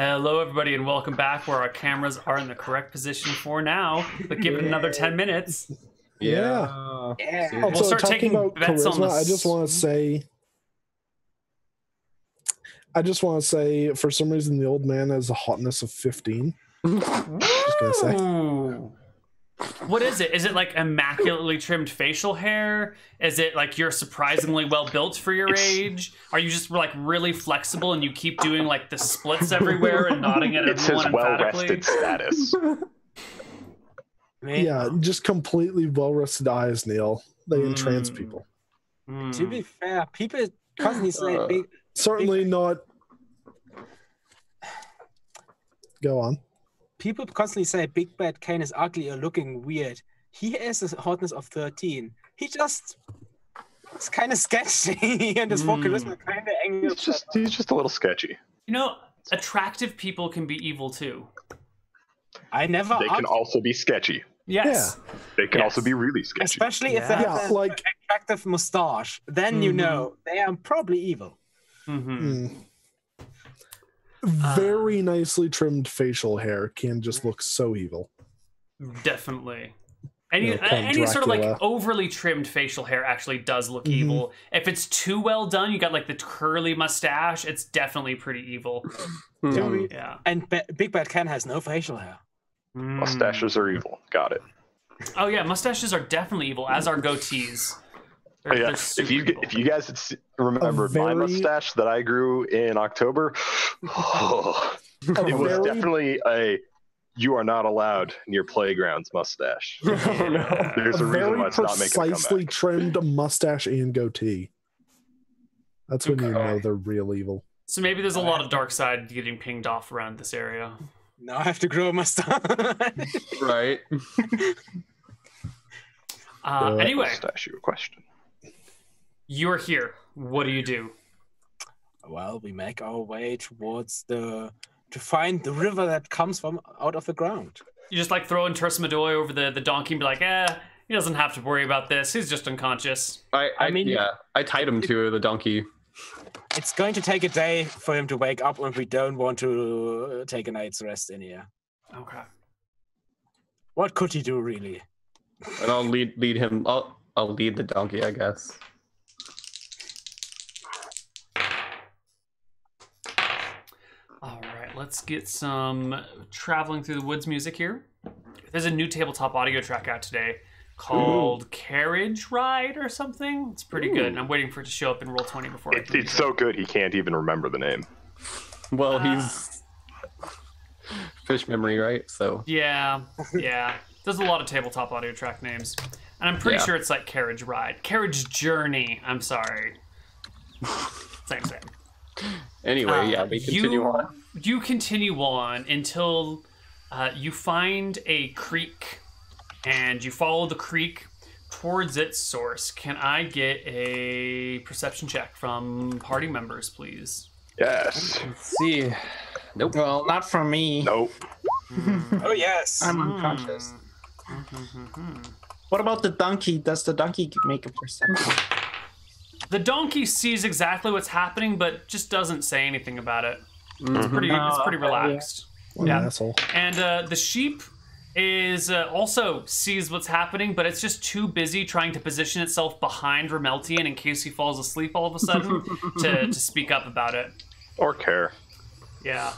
Hello, everybody, and welcome back where our cameras are in the correct position for now, but give it another 10 minutes. Yeah. We'll start taking about bets charisma, on this. I just want to say, for some reason, the old man has a hotness of 15. Just gonna say. Ooh. What is it? Is it like immaculately trimmed facial hair? Is it like you're surprisingly well built for your age? Are you just like really flexible and you keep doing like the splits everywhere and nodding at It's everyone his well-rested emphatically? status. Yeah, just completely well-rested eyes, Neal. They entrance people. To be fair, people constantly say Certainly not. Go on. people constantly say Big Bad Kane is ugly or looking weird. He has a hotness of 13. It's kind of sketchy, and his full charisma kind of angry. He's just a little sketchy. You know, attractive people can be evil too. I never. They can also be sketchy. Yes. They can Yes. also be really sketchy. Especially if they have Yeah, an like- attractive mustache, then you know they are probably evil. Very nicely trimmed facial hair can just look so evil. Definitely. Any You know, Count any sort of like Dracula. overly trimmed facial hair actually does look evil. If it's too well done, you got like the curly mustache, it's definitely pretty evil. Yeah. And Big Bad Kane has no facial hair. Mustaches are evil. Got it. Oh yeah, mustaches are definitely evil, as are goatees. They're, Yeah. they're If super you evil. guys had remembered my very- mustache that I grew in October, it was very- definitely a "you are not allowed near playgrounds" mustache. Yeah. There's a reason very why it's not making a precisely comeback. trimmed mustache and goatee. That's when you Okay. know they're real evil. So maybe there's a lot of dark side getting pinged off around this area. Now I have to grow a mustache. Right. Anyway, Mustache, a question. you're here. What do you do? Well, we make our way towards to find the river that comes from out of the ground. You just like throw in Tersimadoy over the donkey and be like, he doesn't have to worry about this. He's just unconscious. I mean- I tied him to the donkey. It's going to take a day for him to wake up, and we don't want to take a night's rest in here. Okay. What could he do, really? And I'll lead him. I'll lead the donkey, I guess. All right, let's get some traveling through the woods music here. There's a new tabletop audio track out today called Carriage Ride or something. It's pretty good, and I'm waiting for it to show up in Roll20 before I can It's so good he can't even remember the name. Well, he's fish memory, right? So Yeah. There's a lot of tabletop audio track names. And I'm pretty sure it's like Carriage Ride. Carriage Journey, I'm sorry. Same. anyway, we continue on. You continue on until you find a creek, and you follow the creek towards its source. Can I get a perception check from party members, please? Yes. Let's see. Nope. Well, not from me. Nope. Oh, yes. I'm unconscious. What about the donkey? Does the donkey make a perception? The donkey sees exactly what's happening, but just doesn't say anything about it. It's pretty relaxed. What an asshole. And the sheep is also sees what's happening, but it's just too busy trying to position itself behind Rameltian in case he falls asleep all of a sudden to speak up about it. Or care. Yeah.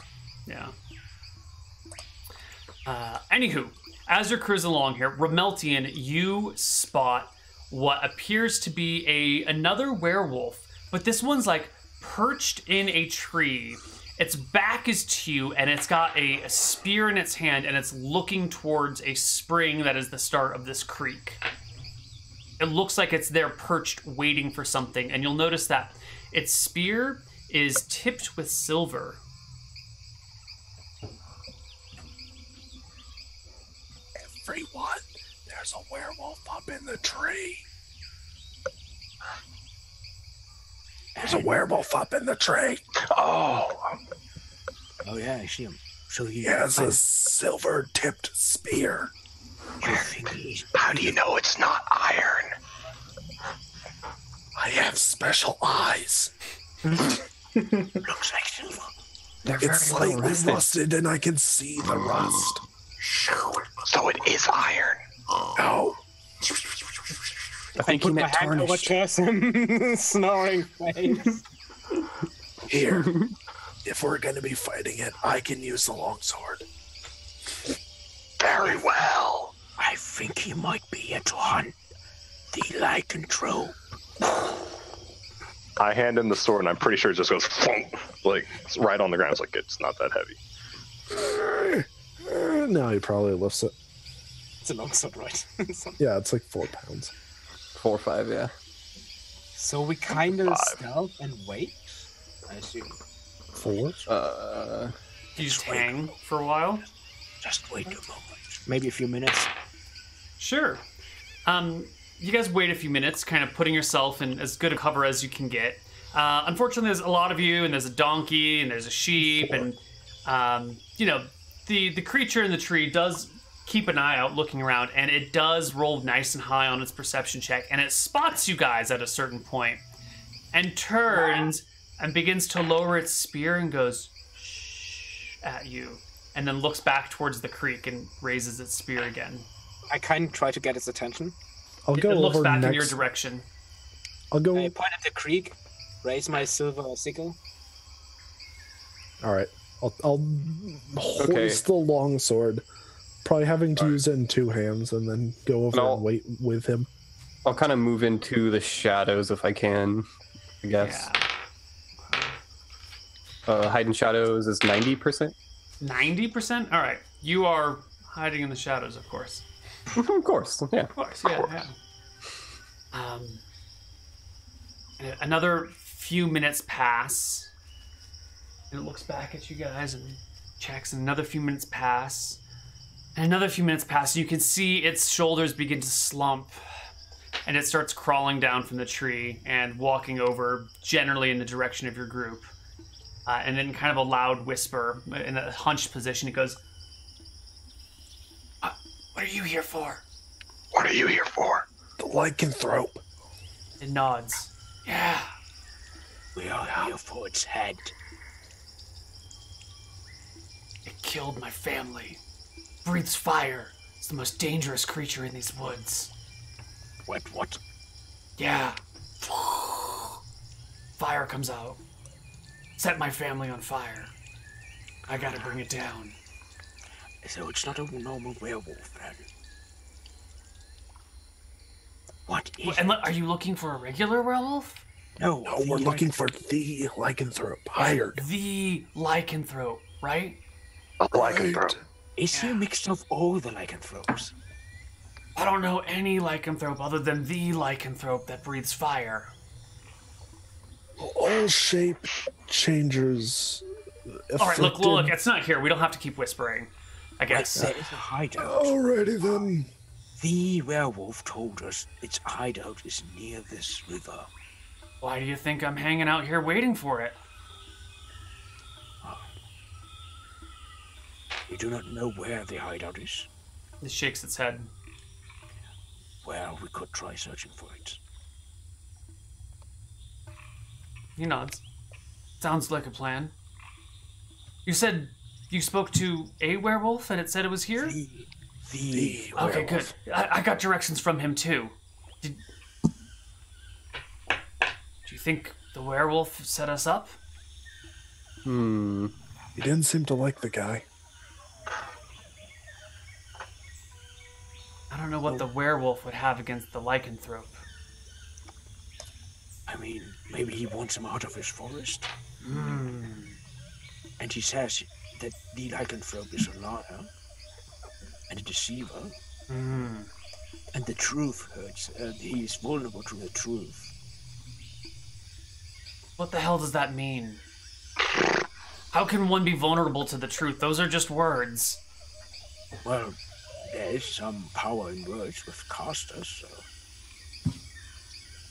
Anywho, as you're cruising along here, Rameltian, you spot what appears to be another werewolf, but this one's like perched in a tree. Its back is to you, and it's got a spear in its hand, and it's looking towards a spring that is the start of this creek. It looks like it's there perched, waiting for something, and you'll notice that its spear is tipped with silver. Everyone, there's a werewolf up in the tree. There's a werewolf up in the tree. Oh. Oh, yeah, I see him. So He has a silver-tipped spear. How do you know it's not iron? I have special eyes. looks like silver. It's slightly rusted and I can see the rust. So it is iron. Oh, I think he Put my meant hand over tarnished. Curse snoring face. here. If we're going to be fighting it, I can use the longsword. Very well. I think he might be here to hunt the Liecanthrope. I hand him the sword, and I'm pretty sure it just goes thump, like right on the ground. It's like it's not that heavy. No, he probably lifts it. It's a long sword, right? Yeah, it's like 4 pounds. 4 or 5, yeah. So we kind of 5. stealth and wait, I assume. 4? You just hang for a while. Just wait a moment. Maybe a few minutes. Sure. You guys wait a few minutes, kind of putting yourself in as good a cover as you can get. Unfortunately, there's a lot of you, and there's a donkey, and there's a sheep, and the creature in the tree does keep an eye out, looking around, and it does roll nice and high on its perception check, and it spots you guys at a certain point, and turns and begins to lower its spear and goes shh at you, and then looks back towards the creek and raises its spear again. I kind of try to get its attention. I'll It go looks over back next. in your direction. I'll go. I point at the creek, raise my silver sickle. All right. I'll hoist the longsword, probably having to use it in 2 hands, and then go over No. and wait with him. I'll kind of move into the shadows if I can, I guess. Yeah. Hiding shadows is 90%. 90%? All right. You are hiding in the shadows, of course. Of course, yeah. Of course, yeah. And another few minutes pass, and it looks back at you guys and checks, and another few minutes pass, and another few minutes pass, and you can see its shoulders begin to slump, and it starts crawling down from the tree and walking over generally in the direction of your group. And then kind of a loud whisper in a hunched position, it goes, "What are you here for?" What are you here for? The lycanthrope. It nods. Yeah. We are here for its head. It killed my family. Breathes fire. It's the most dangerous creature in these woods. What? Yeah. Fire comes out. Set my family on fire. I gotta bring it down. So it's not a normal werewolf, then. What is And it? are you looking for a regular werewolf? No, No, we're looking for the lycanthrope. Hired. The Liecanthrope, right? A lycanthrope. Is he a mix of all the lycanthropes? I don't know any Lycanthrope other than the Lycanthrope that breathes fire. All shape changers. All right, look, afflicted- it's not here. We don't have to keep whispering, I guess. There is a hideout. Alrighty then. The werewolf told us its hideout is near this river. Why do you think I'm hanging out here waiting for it? We do not know where the hideout is. It shakes its head. Well, we could try searching for it. He nods. Sounds like a plan. You said you spoke to a werewolf and it said it was here? The Okay, good. werewolf. I got directions from him too. Do you think the werewolf set us up? He didn't seem to like the guy. I don't know what the werewolf would have against the lycanthrope. I mean, maybe he wants him out of his forest. Hmm. And he says that the lycanthrope is a liar and a deceiver. Hmm. And the truth hurts. He is vulnerable to the truth. What the hell does that mean? How can one be vulnerable to the truth? Those are just words. Well, there is some power in words with casters, so.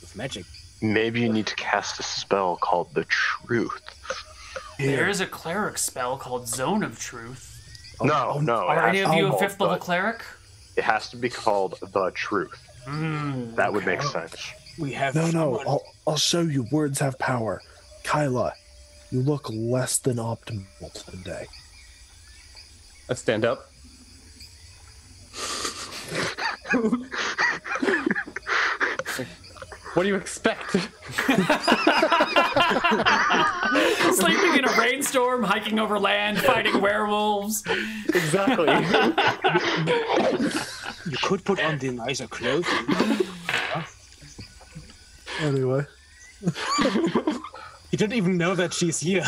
With magic. Maybe you need to cast a spell called the Truth. There is a cleric spell called Zone of Truth. No. Are any of you a It 5th level cleric? has to be called the Truth. That would make sense. We have No, someone- I'll show you. Words have power. Kyla, You look less than optimal today. I stand up. What do you expect? Sleeping in a rainstorm, hiking over land, fighting werewolves. Exactly. You could put on the nicer clothes. Anyway. You don't even know that she's here.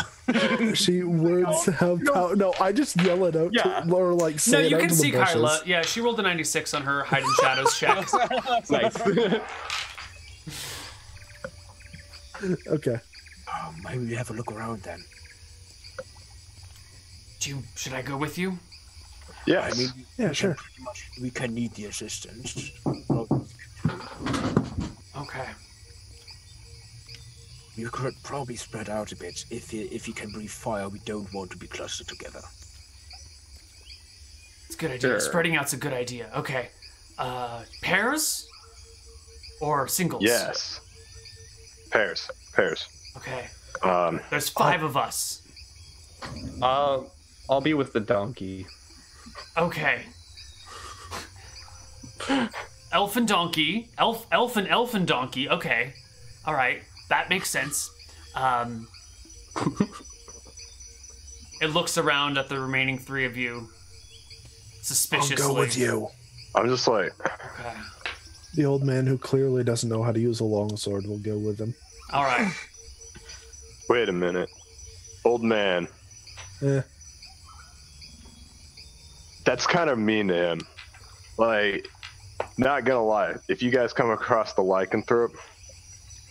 She words have power. No, I just yell it out to, or like say No, it you out can to see the bushes. Kyla. Yeah, she rolled a 96 on her hide in shadows check. Nice. Okay. Maybe we have a look around then. Should I go with you? Yes. I mean, Yeah, sure. pretty much, we can need the assistance. Okay. You could probably spread out a bit. If you can breathe fire, we don't want to be clustered together. It's a good idea. Sure. Spreading out's a good idea. Okay. Pairs? Or singles? Yes. Pairs. Okay. Um, There's 5 of us. I'll be with the donkey. Okay. Elf and donkey. Elf and donkey. Okay. All right. That makes sense. It looks around at the remaining 3 of you suspiciously. I'll go with you. I'm just like, Okay. The old man who clearly doesn't know how to use a longsword will go with him. All right. wait a minute. Old man. That's kind of mean to him. Like, not gonna lie. If you guys come across the Lycanthrope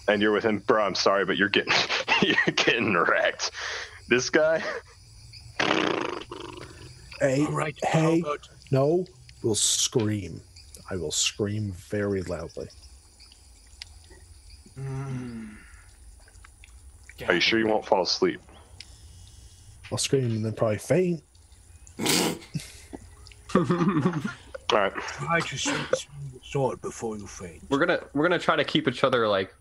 and you're with him, bro, I'm sorry, but you're getting wrecked. This guy. Hey, Right, hey, how about- no, will scream. I will scream very loudly. Yeah. Are you sure you won't fall asleep? I'll scream and then probably faint. All right. Try to swing the sword before you faint. We're gonna try to keep each other like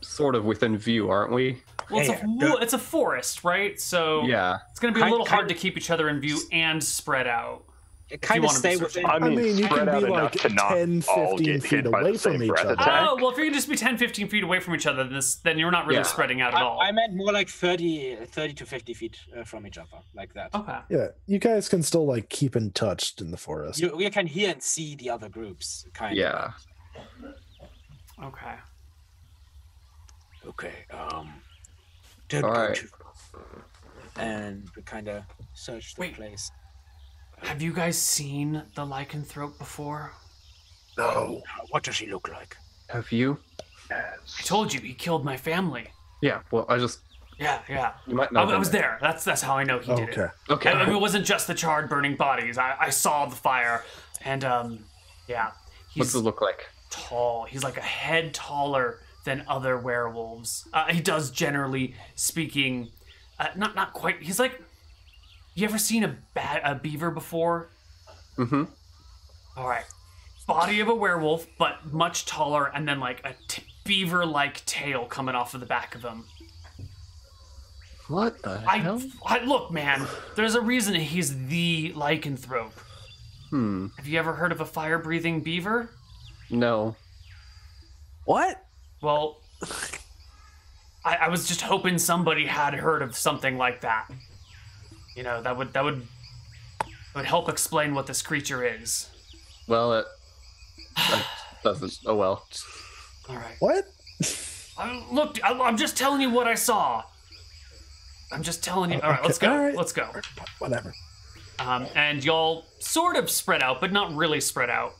sort of within view, aren't we? Well, Yeah, it's a forest, right? So Yeah. it's going to be a little Kind- hard to keep each other in view and spread out. Kind of wanna be stay searching. within. I mean, you spread can out be enough like to not 10, all 15 get feet hit by the away from same each breath other. attack. Oh, well, if you can just be 10, 15 feet away from each other, then you're not really Yeah. spreading out at all. I meant more like 30 to 50 feet from each other, like that. Okay. Yeah, you guys can still like keep in touch in the forest. You can hear and see the other groups, kind Yeah. Okay. of. Okay. Don't All go right. too far. And we kind of search the Wait. place. Have you guys seen the Lycanthrope before? No. What does he look like? Have you? I told you he killed my family. Yeah. Well, I just Yeah. you might not. I was there. That's how I know he did Okay. it. Okay. And it wasn't just the charred, burning bodies. I saw the fire, and yeah, What's he's it look like? tall. He's like a head taller than other werewolves. He does, generally speaking, not quite. He's like, you ever seen a beaver before? Mm-hmm. All right, body of a werewolf, but much taller, and then like a beaver-like tail coming off of the back of him. What the hell? I look, man. There's a reason he's the Lycanthrope. Have you ever heard of a fire-breathing beaver? No. What? Well, I was just hoping somebody had heard of something like that. You know, that would help explain what this creature is. Well, that doesn't. Oh well. All right. What? Look, I'm just telling you what I saw. I'm just telling you. All right, let's go. all right. Let's go. Whatever. And y'all sort of spread out, but not really spread out.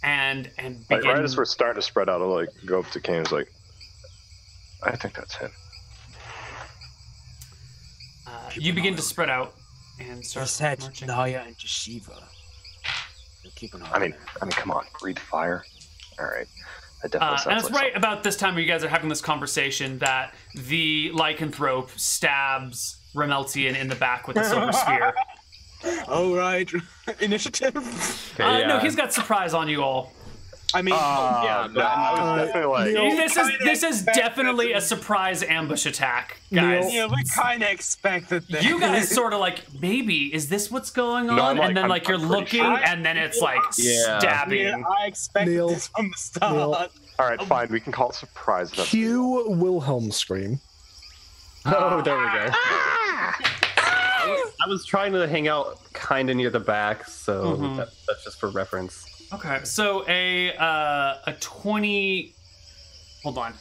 And Like, begin. right as we're starting to spread out, I'll like go up to Kane's like, I think that's him. You begin to spread out and He start said marching. Naya and Shiva. Keep an eye I mean, on come on, breathe fire. All right, that definitely sounds and it's like right about this time where you guys are having this conversation that the Lycanthrope stabs Remeltian in the back with the silver spear. them. All right. Initiative. Okay, No, yeah. he's got surprise on you all. I mean, I was definitely like, Neal, This is definitely a surprise ambush attack, guys. yeah, we kind of expected that. You guys sort of like, maybe is this what's going on? No, I'm like, and then like you're I'm pretty looking, sure. and then it's like Yeah. stabbing. Yeah, I expected Neal, this from the start. Neal. all right, fine, we can call it surprise. That's Cue Wilhelm scream. Oh, there we go. I was trying to hang out kind of near the back, so that's just for reference. Okay, so a 20. Hold on.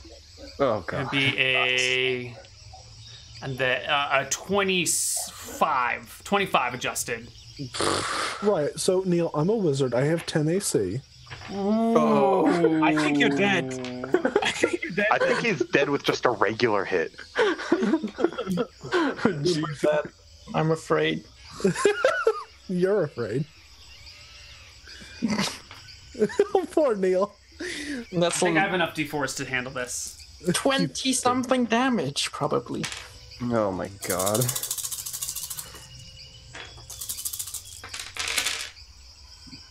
Oh It'd god. be a 25 adjusted. Right, so Neal, I'm a wizard. I have 10 AC. I think you're dead. I think you're dead. I think he's dead with just a regular hit. I'm afraid. You're afraid. Oh, poor Neal. That's I think I have enough d4s to handle this. 20 something damage, probably. Oh my god.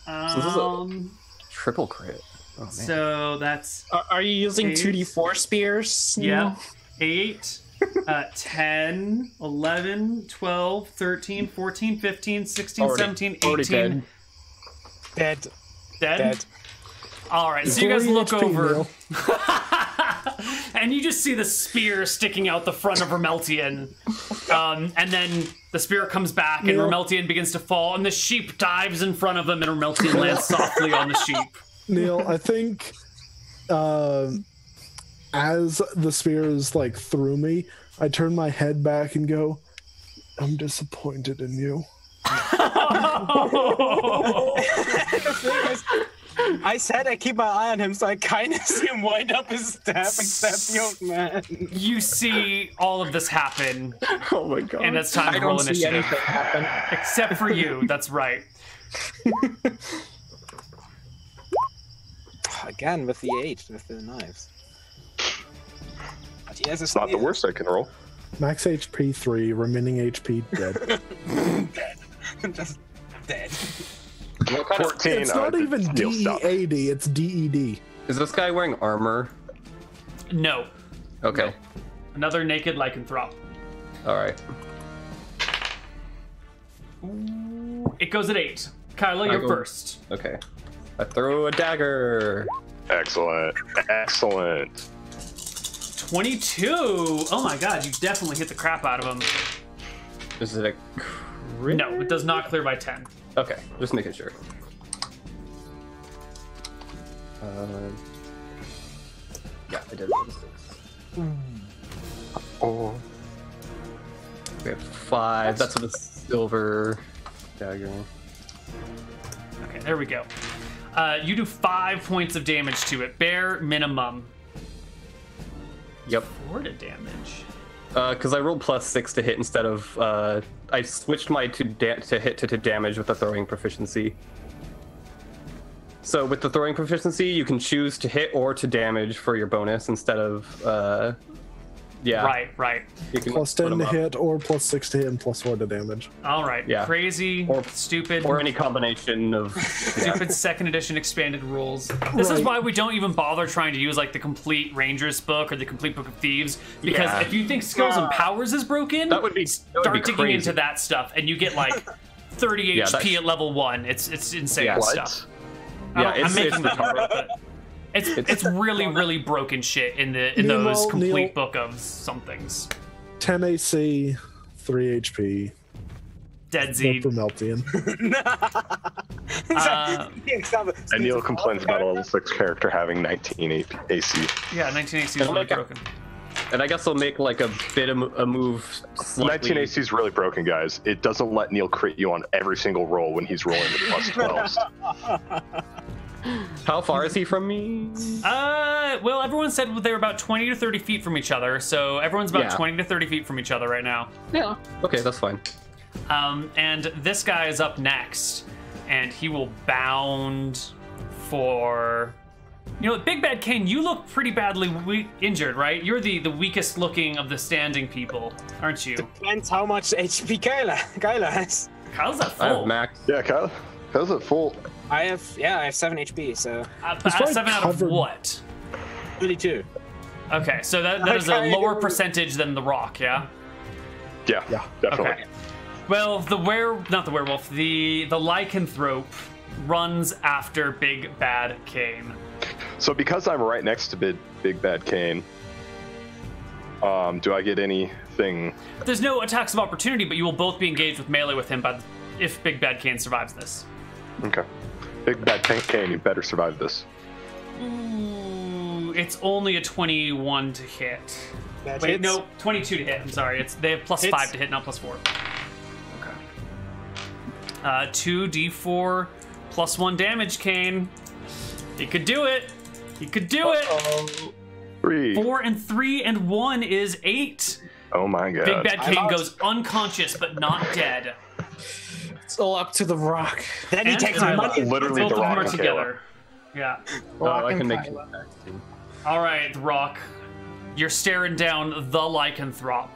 this is Triple crit. Oh man. So that's Are you using 8. 2d4 spears? yeah, 8, 10, 11, 12, 13, 14, 15, 16, Already- 17, already 18. Dead. Dead? Dead. All right, so you guys 3 look HP, over, Neal. and you just see the spear sticking out the front of Remeltian. And then the spear comes back, and Neal. Remeltian begins to fall, and the sheep dives in front of him, and Remeltian lands softly on the sheep. Neal, I think as the spear is like through me, I turn my head back and go, I'm disappointed in you. The thing is, I said I keep my eye on him, so I kind of see him wind up his staff and stab the old man. You see all of this happen, Oh my god. and it's time I to roll don't see initiative. anything happen. Except for you, that's right. Again, with the 8, with the knives. But he has a It's not the worst I can roll. Max HP 3, remaining HP dead. Just dead. 14. It's not even Neal, stop. DEAD, it's DED. Is this guy wearing armor? No. Okay. Another naked lycanthrope. Alright. It goes at 8. Kyla, I you're go- first. Okay. I throw a dagger. Excellent. Excellent. 22. Oh my god, you definitely hit the crap out of him. Is it a crit? No, it does not clear by 10. Okay, just making sure. Yeah, I did. Oh. We have 5. That's with a silver dagger. Okay, there we go. You do 5 points of damage to it. Bare minimum. Yep. 4 to damage. Because I rolled +6 to hit instead of I switched my to hit to damage with the throwing proficiency. So with the throwing proficiency, you can choose to hit or to damage for your bonus instead of yeah. Right. You can Plus split 10 them to up. hit or plus 6 to hit and plus 4 to damage. All right. Yeah. Crazy, Or- stupid, or any combination of stupid second edition expanded rules. This is Right. why we don't even bother trying to use like the complete Rangers book or the complete Book of Thieves, because Yeah. if you think skills and powers is broken, That would be start digging crazy. into that stuff, and you get like 30 Yeah, HP that's- at level 1. It's insane Yeah. stuff. Yeah, I'm it's making that retarded. up, but it's really broken shit in those Meanwhile, complete Neal- book of somethings. 10 AC, 3 HP. Dead Vote Z. for Meltian. And Neal complains about a level 6 character having 19 AC. Yeah, 19 AC is really Okay. broken. And I guess I'll make like a bit of a move. Slightly. 19 AC is really broken, guys. It doesn't let Neal crit you on every single roll when he's rolling the +12s. How far is he from me? Well, everyone said they were about 20 to 30 feet from each other, so everyone's about Yeah. 20 to 30 feet from each other right now. Yeah. Okay, that's fine. And this guy is up next, and he will bound for... You know, Big Bad Kane, you look pretty badly injured, right? You're the weakest looking of the standing people, aren't you? Depends how much HP Kyla has. Kyle's at I have full. max. Yeah, Kyle. Kyle's at full. I have 7 HP, so probably 7 out of covered- what? 32. Okay, so that is a Okay. lower percentage than the rock, yeah? Yeah, Yeah. definitely. Okay. Well, the Lycanthrope runs after Big Bad Kane. So because I'm right next to Big Bad Kane, do I get anything? There's no attacks of opportunity, but you will both be engaged with melee with him if Big Bad Kane survives this. Okay. Big Bad Kane, you better survive this. Ooh, it's only a 21 to hit. That Wait, hits. no, 22 to hit. I'm sorry. They have plus Hits. 5 to hit, not plus 4. Okay. 2d4 plus 1 damage, Kane. He could do it. He could do it. 3. 4 and 3 and 1 is 8. Oh my god. Big Bad I'm Kane out. goes unconscious but not dead. It's all up to the rock. Then he And takes Kyla. money. Literally Both the of them Rock are and together. Yeah. Rock I and can make Kyla. attacks too. All right, The Rock. You're staring down the Lycanthrope.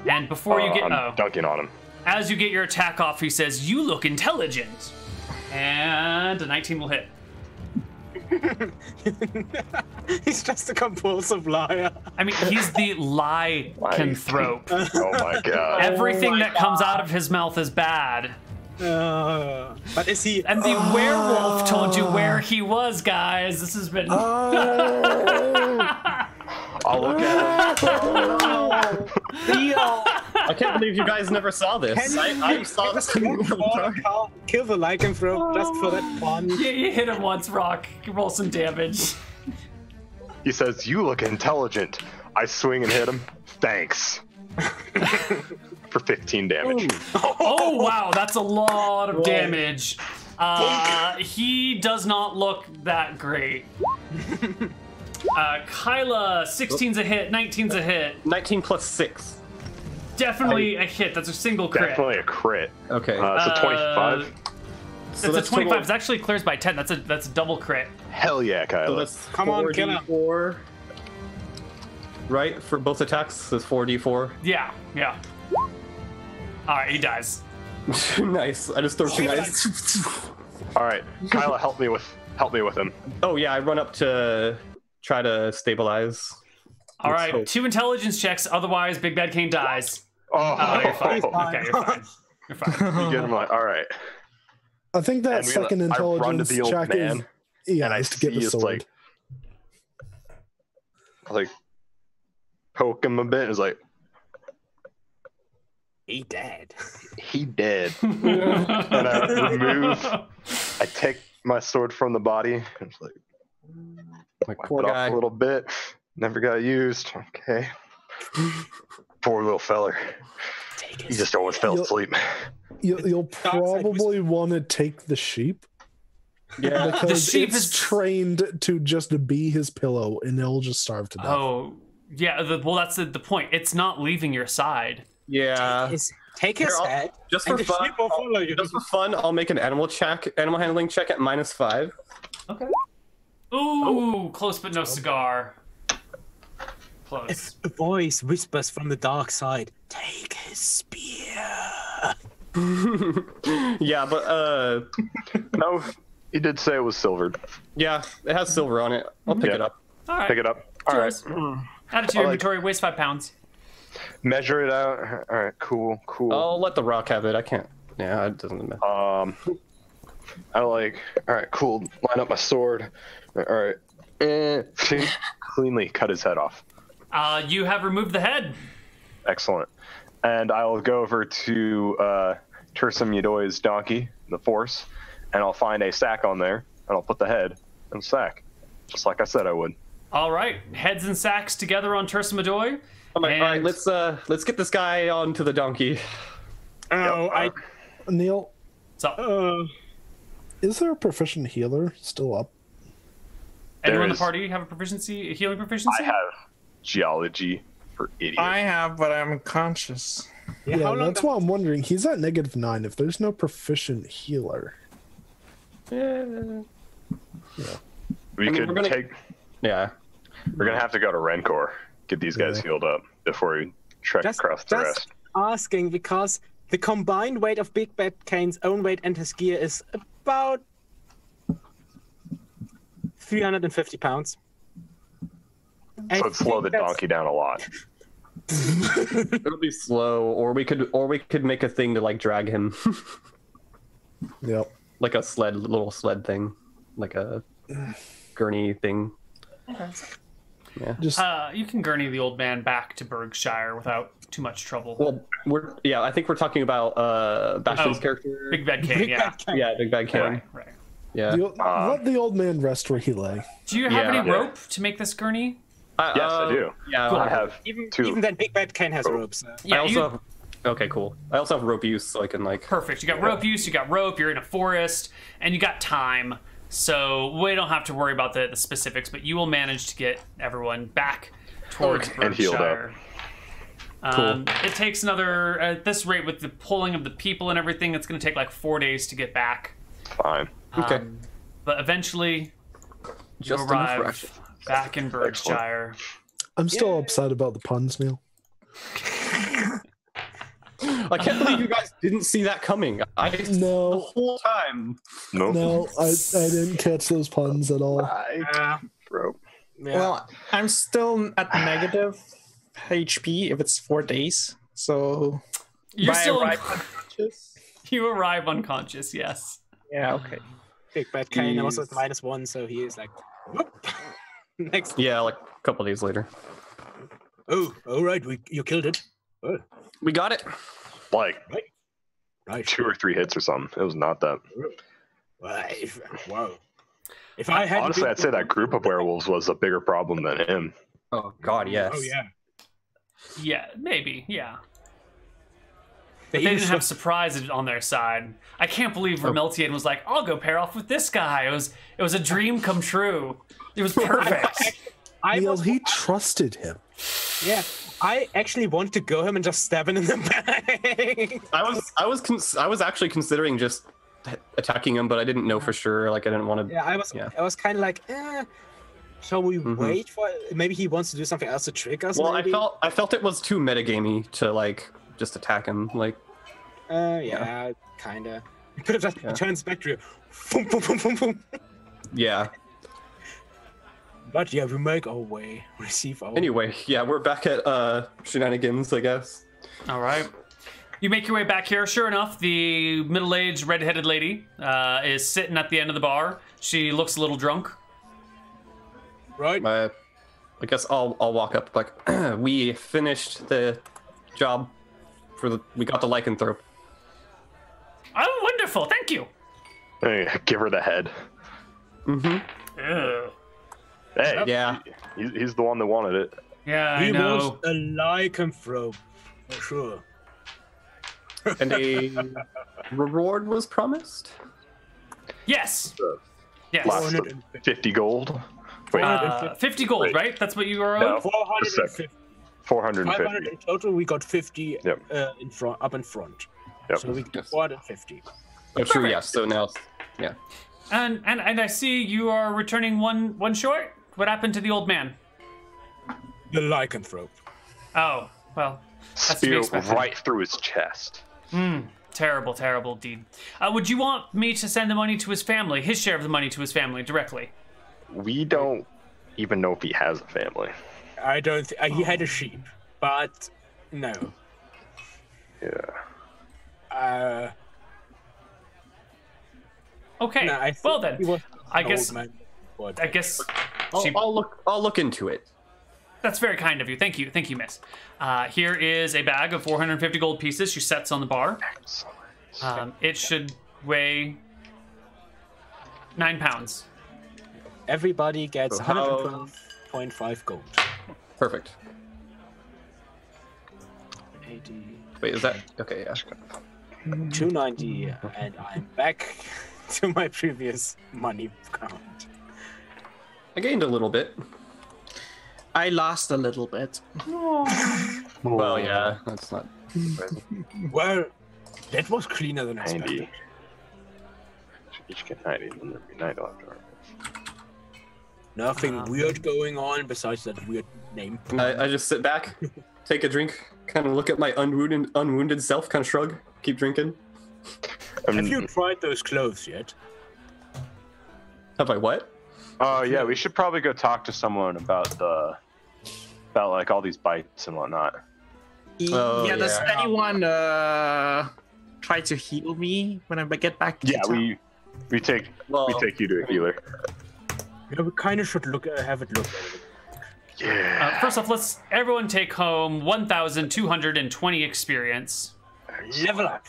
And before you get... I'm dunking on him. As you get your attack off, he says, "You look intelligent." And a 19 will hit. He's just a compulsive liar. I mean, he's the Lycanthrope. Oh my god. Everything that comes out of his mouth is bad. But is he? And the werewolf told you where he was, guys. This has been... I'll look at him. I can't believe you guys never saw this. I saw this. Kill the Lycanthrope just for that fun. You hit him once, Rock. You roll some damage. He says, "You look intelligent." I swing and hit him. Thanks. For 15 damage. Oh, wow. That's a lot of damage. He does not look that great. Kyla, 16's a hit, 19's a hit. 19 plus 6. Definitely a hit. That's a single crit. Definitely a crit. Okay. So 25. So that's a 25. It actually clears by 10. That's a double crit. Hell yeah, So Kyla. that's Come on, kill him. 4d4. Right? For both attacks, that's 4d4. Yeah. All right, he dies. Nice. I just throw 2 dice. All right, Kyla, help me with him. Oh yeah, I run up to try to stabilize. All Let's right, hope. 2 intelligence checks. Otherwise, Big Bad Kane dies. Oh, You're fine. He's fine. Okay, you're fine. You're fine. You get him like, all right. I think that And we- second I run to intelligence the old check man, is and I to get see the it's sword. like poke him a bit. It's like, He dead. he dead. And I take my sword from the body. It's like, My wipe poor it off guy. a little bit. Never got used. Okay. Poor little feller. He just always fell asleep. You'll probably want to take the sheep Yeah. because The sheep it's is- trained to just be his pillow and it'll just starve to death. Oh, yeah. Well, that's the point. It's not leaving your side. Yeah. Take his Here, I'll- head. Just and for the fun. sheep will follow you. Just for fun, I'll make an animal handling check at -5. Okay. Ooh, close but no cigar. Close. A voice whispers from the dark side. Take his spear. Yeah, but No, he did say it was silvered. yeah, it has silver on it. I'll pick Yeah. it up. All right. Pick it up. All right. Cheers. Add it to your I like- inventory. Weighs 5 pounds. Measure it out. All right. Cool. I'll let the rock have it. I can't. Yeah, it doesn't matter. I like. All right. Cool. Line up my sword. All right. And cleanly cut his head off. You have removed the head. Excellent. And I'll go over to Tursum Yadoi's donkey, the force, and I'll find a sack on there, and I'll put the head in the sack, just like I said I would. All right. Heads and sacks together on Tersimadoy. All right, let's get this guy onto the donkey. Oh, Neal, So, is there a proficient healer still up? anyone in the is- party have a healing proficiency? I have geology for idiots. I have, but I'm unconscious. Yeah, how long that's what I'm wondering. He's at -9. If there's no proficient healer, Yeah. We I mean, could we're gonna- take. Yeah. We're gonna have to go to Rencor, get these guys Yeah. healed up before we trek Just, across the just rest. asking because The combined weight of Big Bad Kane's own weight and his gear is about 350 pounds. So it'd slow the donkey down a lot. It'll be slow, or we could make a thing to like drag him. Yep. Like a little sled thing, like a gurney thing. Okay. Yeah. Just You can gurney the old man back to Berkshire without too much trouble. Well, I think we're talking about Bastian's character. Big Bad Kane, yeah. Yeah, Big Bad Kane. Right. Yeah. let the old man rest where he lay. Do you have any Yeah. rope to make this gurney? Yes, I do. Yeah, I have Even 2. then, Big Bad Kane has ropes. Yeah, I also have. Okay, cool. I also have rope use, so I can like. Perfect. You got rope use, you got rope, you're in a forest, and you got time. So we don't have to worry about the specifics, but you will manage to get everyone back towards And healed up. Berkshire. It takes another, at this rate with the pulling of the people and everything, it's going to take like 4 days to get back. Fine. Okay. But eventually, you Just enough arrive rush. back in Berkshire. I'm still upset about the puns, Neal. I can't believe you guys didn't see that coming. The No, whole time. Nope. no, I didn't catch those puns at all. Bro. Yeah. Well, I'm still at negative HP if it's 4 days. So You're by still arrive unconscious? you arrive unconscious, yes. Yeah, okay. Big Bad Kane also is Jeez. -1, so he is like, whoop. Next. Yeah, like a couple days later. Oh, all right, you killed it. Oh, We got it. Like right. 2 or 3 hits or something. It was not that. Wow. If I had Honestly, I'd say that group of werewolves was a bigger problem than him. Oh God, yes. Oh yeah. Yeah, maybe, yeah. They They even didn't have surprises on their side. I can't believe Vermeltian was like, "I'll go pair off with this guy." It was a dream come true. It was perfect. Neal, he trusted him. Yeah, I actually want to go him and just stab him in the back. I was actually considering just attacking him, but I didn't know for sure. Like I didn't want to. Yeah, I was kind of like, shall we Mhm. wait for? Maybe he wants to do something else to trick us. Well, maybe? I felt it was too metagamey to like just attack him. Like Yeah, kinda. He could have just Yeah. turns back to you. Boom, boom, boom, boom, boom. yeah. But yeah, we make our way. Receive our. Anyway, yeah, we're back at Shenanigans, I guess. All right. You make your way back here. Sure enough, the middle-aged, red-headed lady is sitting at the end of the bar. She looks a little drunk. Right. I guess I'll walk up like we finished the job we got the Liecanthrope. Oh, wonderful! Thank you. Hey, give her the head. Mm-hmm. Ugh. Hey, Yeah. he's the one that wanted it. Yeah, I He know. was a lycanthrope, for sure. And a reward was promised. Yes. Yes. Last 50 gold. Wait, 50 gold, right? That's what you are no, owed? 450. 450. 500 in total. We got 50 Yep. in front, up in front. Yep. So we got Yes. 450. Oh, true. Yes. So now, yeah. And I see you are returning one short. What happened to the old man? The lycanthrope. Oh, well, that's to be Spear expected. right through his chest. Terrible, terrible deed. Would you want me to send the money to his family, his share of the money to his family directly? We don't even know if he has a family. I don't. He had a sheep, but no. Yeah. Okay. No, I think Well then, he was I an guess old man. But I guess I'll look into it. that's very kind of you. Thank you, miss. Here is a bag of 450 gold pieces. She sets on the bar. It should weigh 9 pounds. everybody gets So how- 112.5 gold. Perfect. 80, Wait, is that okay? Yeah. 290, and I'm back to my previous money count. I gained a little bit. I lost a little bit. Well, yeah, that's not surprising. Well, that was cleaner than 90. expected. Each get 90, and then there'd be 90 left. Nothing weird going on besides that weird name. I just sit back, take a drink, kind of look at my unwounded self, kind of shrug. keep drinking. Have you tried those clothes yet? Have I what? Oh yeah, we should probably go talk to someone about like all these bites and whatnot. Oh, yeah, does yeah. anyone try to heal me when I get back to Yeah, town? we take you to a healer. Yeah, we kind of should have it look at it. Yeah. First off, let's everyone take home 1,220 experience. Level up.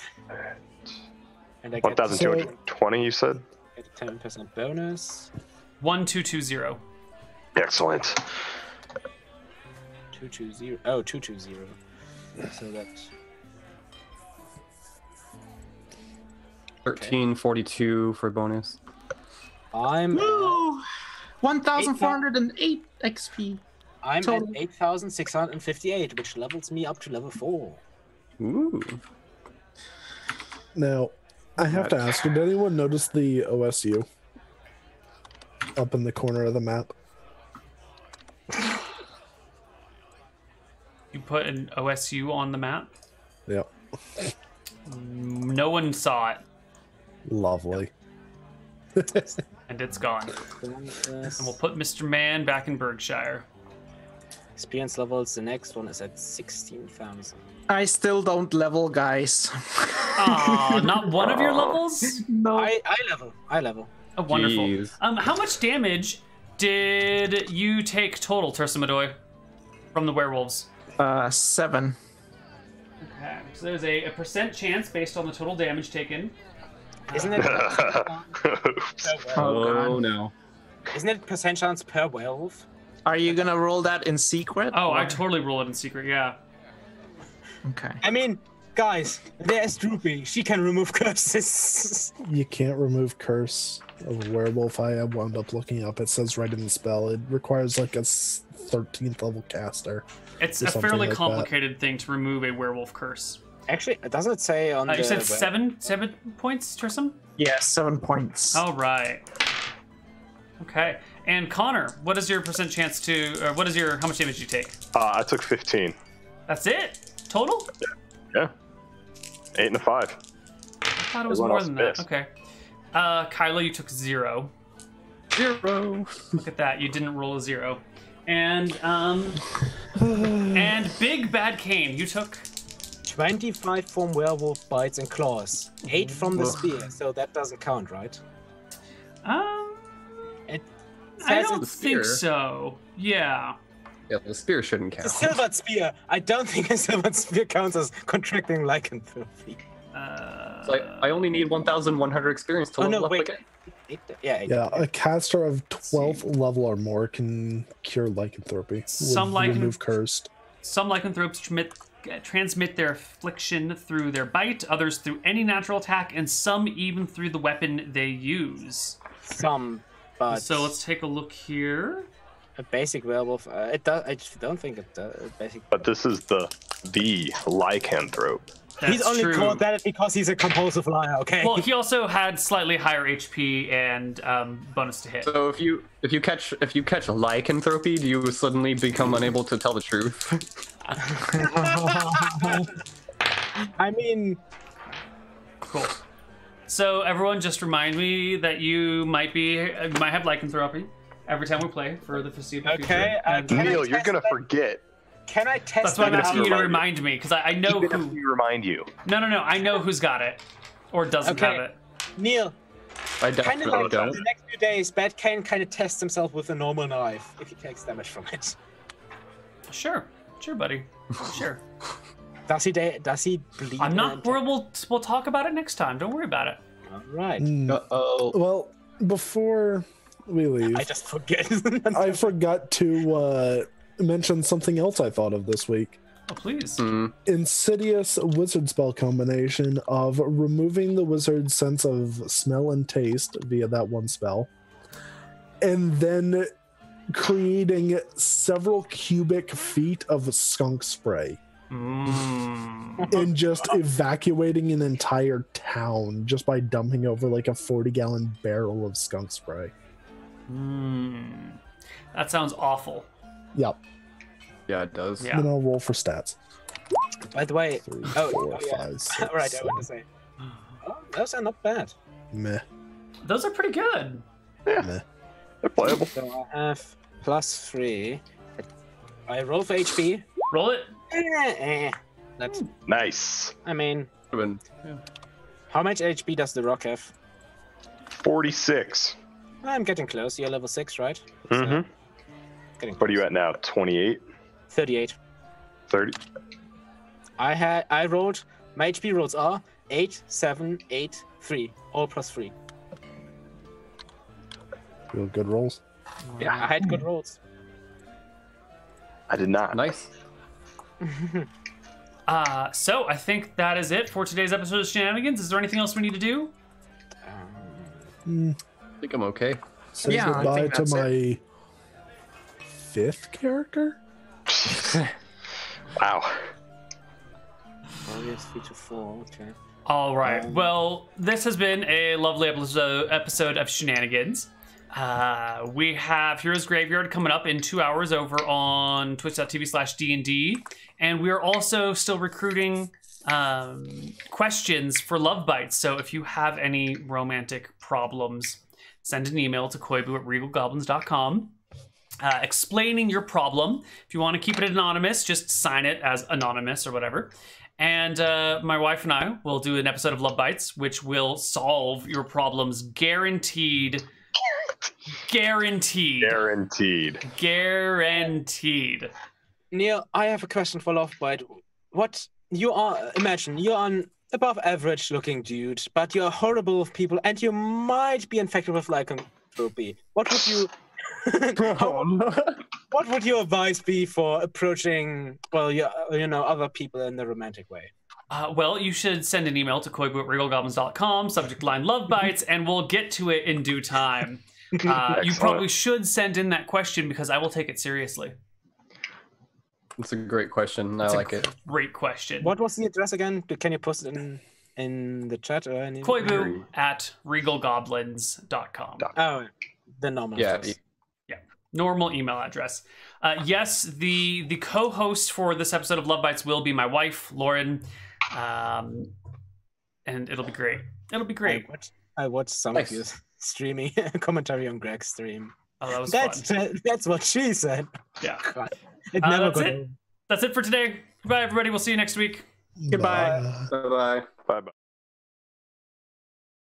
And I get 1,220, you said? a 10% bonus. 1,220. Excellent. 220. Oh, 220. So that's 1342 for bonus. I'm Woo! 1,408 XP. I'm Total. at 8,658, which levels me up to level 4. Ooh. Now, I have to ask, did anyone notice the OSU up in the corner of the map? You put an OSU on the map. Yep. No one saw it, Lovely. and it's gone. And we'll put Mr. Man back in Berkshire. Experience levels, the next one is at 16,000. I still don't level, guys. Aw, not one of your levels? No. I level. Oh, wonderful. Jeez. How much damage did you take total, Tersimadoy, from the werewolves? 7. Okay, so there's a percent chance based on the total damage taken. Isn't it? Oh no. Isn't it percent chance per werewolf? Are you gonna roll that in secret? Oh, I or- totally roll it in secret, yeah. Okay. I mean, guys, there's Droopy. She can remove curses. You can't remove curse of a werewolf. I wound up looking up. It says right in the spell. It requires like a 13th level caster. It's Or a something fairly like that. complicated thing to remove a werewolf curse. Actually, it doesn't say on the. You said web. seven points, Trisam? Yeah, 7 points. All right. Okay. And Connor, what is your percent chance to, or what is your, how much damage did you take? I took 15. That's it? Total? Yeah. 8 and a 5. I thought it was Everyone more else than that. missed. Okay. Kyla, you took 0. 0. Look at that. You didn't roll a 0. And Big Bad Cane, you took 25 from werewolf bites and claws. 8 from the spear, so that doesn't count, right? It I says don't it's think spear. so. Yeah. Yeah, the spear shouldn't a count. silver spear. I don't think a silver spear counts as contracting lycanthropy. So I only need 1,100 experience to Oh level no, up wait. again. Yeah. Yeah, a caster of 12th level or more can cure lycanthropy. Some remove cursed. Some lycanthropes transmit their affliction through their bite, others through any natural attack, and some even through the weapon they use. Some, but So let's take a look here. a basic werewolf. It does. I just don't think it does. Basic. But this is the lycanthrope. That's He's only true. called that because he's a compulsive liar. Okay. Well, he also had slightly higher HP and bonus to hit. So if you catch lycanthropy, do you suddenly become unable to tell the truth? I mean, Cool. So everyone, just remind me that you might have lycanthropy every time we play for the foreseeable future. Okay, And Can I Neal, you're test gonna that? forget. can I test that's why I'm that asking you to out? remind me, because I know Even if who. we remind you. No, I know who's got it or doesn't Okay. have it. Neal, I kind of definitely like don't. the next few days, Bad Kane kind of tests himself with a normal knife if he takes damage from it. Sure, buddy. Sure. Does he bleed? I'm not. We'll talk about it next time. Don't worry about it. All right. Uh-oh. Well, before we leave, I just forget. I forgot to mention something else I thought of this week. Oh, please. Insidious wizard spell combination of removing the wizard's sense of smell and taste via that one spell, and then creating several cubic feet of skunk spray and just evacuating an entire town just by dumping over like a 40-gallon barrel of skunk spray. That sounds awful. Yep. Yeah, it does. Yeah. Then I'll roll for stats. By the way, 3, oh, 4, yeah. 5, 6, All right, I want to say. Oh, those are not bad. Meh. Those are pretty good. Meh. They're playable. So I have +3. I roll for HP. Roll it. That's. Nice. I mean, Yeah. how much HP does the rock have? 46. I'm getting close. You're level 6, right? Mm-hmm. Getting What are you close. at now? 28? 38. 30? I rolled. My HP rolls are 8, 7, 8, 3. All +3. You have good rolls. Yeah, I had good rolls. I did not. Nice. So I think that is it for today's episode of Shenanigans. Is there anything else we need to do? Hmm. I think I'm okay. Say Yeah, I goodbye think to that's my 5th character? Wow. Warriors 3 to 4. Okay. All right. Well, this has been a lovely episode of Shenanigans. We have Heroes Graveyard coming up in 2 hours over on twitch.tv/D&D. And we are also still recruiting questions for Love Bites. So if you have any romantic problems, send an email to koibu@regalgoblins.com explaining your problem. If you want to keep it anonymous, just sign it as anonymous or whatever. And my wife and I will do an episode of Love Bites, which will solve your problems guaranteed. Guaranteed. Guaranteed. Guaranteed. Neal, I have a question for Lovebite. What you are? Imagine you're an above average looking dude, but you're horrible with people, and you might be infected with lycanthropy. What would you? What would your advice be for approaching, well, other people in the romantic way? Well, you should send an email to koibu@regalgoblins.com, subject line Love Bites, and we'll get to it in due time. You probably should send in that question because I will take it seriously. It's a great question. I like it. Great question. What was the address again? Can you post it in the chat or any? Koibu@regalgoblins.com. Oh, the normal. Yeah. address. Normal email address. Yes, the co-host for this episode of Love Bites will be my wife, Lauren, and it'll be great. It'll be great. I watched some Nice. of your streaming commentary on Greg's stream. Oh, that was fun. That's what she said. Yeah. God, it never That's got it. That's it for today. Goodbye, everybody. We'll see you next week. Goodbye. Bye. Bye-bye. Bye-bye.